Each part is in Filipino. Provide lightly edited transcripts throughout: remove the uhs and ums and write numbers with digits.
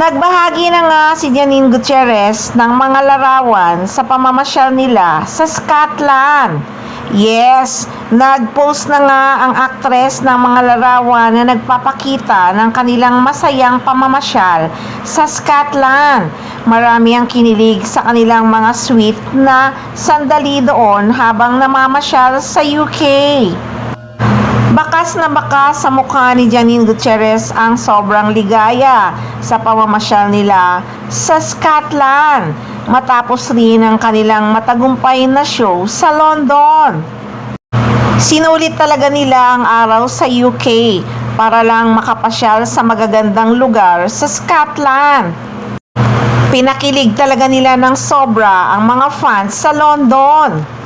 Nagbahagi na nga si Janine Gutierrez ng mga larawan sa pamamasyal nila sa Scotland. Yes, nag-post na nga ang aktres ng mga larawan na nagpapakita ng kanilang masayang pamamasyal sa Scotland. Marami ang kinilig sa kanilang mga sweet na sandali doon habang namamasyal sa UK. Bakas na bakas sa mukha ni Janine Gutierrez ang sobrang ligaya sa pamamasyal nila sa Scotland matapos rin ang kanilang matagumpay na show sa London. Sinulit talaga nila ang araw sa UK para lang makapasyal sa magagandang lugar sa Scotland. Pinakilig talaga nila ng sobra ang mga fans sa London.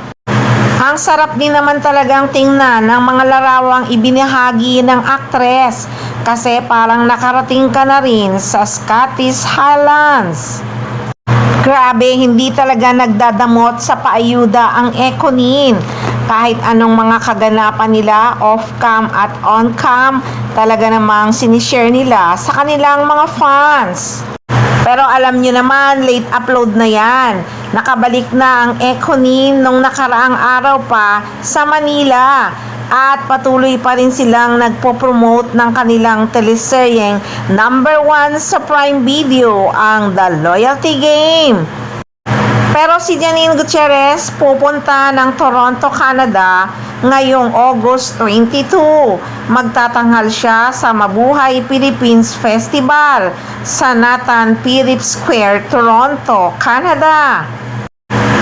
Ang sarap din naman talagang tingnan ng mga larawang ibinahagi ng aktres kasi parang nakarating ka na rin sa Scottish Highlands. Grabe, hindi talaga nagdadamot sa paayuda ang Econin. Kahit anong mga kaganapan nila off-cam at on-cam, talaga namang sinishare nila sa kanilang mga fans. Pero alam nyo naman, late upload na yan. Nakabalik na ang Econin nung nakaraang araw pa sa Manila. At patuloy pa rin silang nagpo-promote ng kanilang teleseryeng #1 sa Prime Video, ang The Loyalty Game. Pero si Janine Gutierrez pupunta ng Toronto, Canada ngayong August 22. Magtatanghal siya sa Mabuhay Philippines Festival sa Nathan Phillips Square, Toronto, Canada.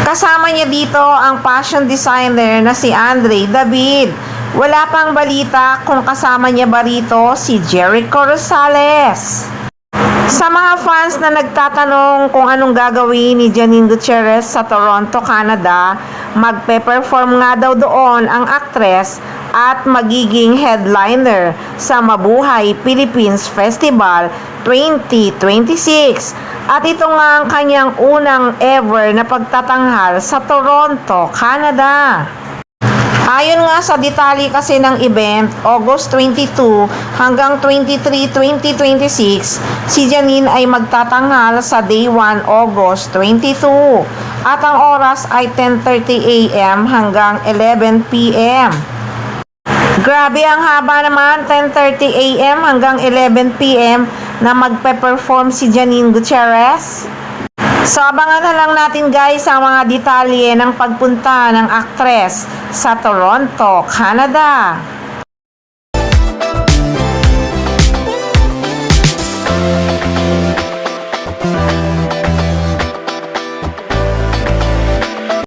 Kasama niya dito ang fashion designer na si Andre David. Wala pang balita kung kasama niya ba rito si Jericho Rosales. Sa mga fans na nagtatanong kung anong gagawin ni Janine Gutierrez sa Toronto, Canada, magpe-perform nga daw doon ang aktres at magiging headliner sa Mabuhay Philippines Festival 2026. At ito nga ang kanyang unang ever na pagtatanghal sa Toronto, Canada. Ayon nga sa detalye kasi ng event, August 22 hanggang 23, 2026, si Janine ay magtatanghal sa Day 1, August 22. At ang oras ay 10:30 AM hanggang 11 PM. Grabe, ang haba naman, 10:30 AM hanggang 11 PM na magpe-perform si Janine Gutierrez. So, abangan na lang natin guys ang mga detalye ng pagpunta ng aktres sa Toronto, Canada.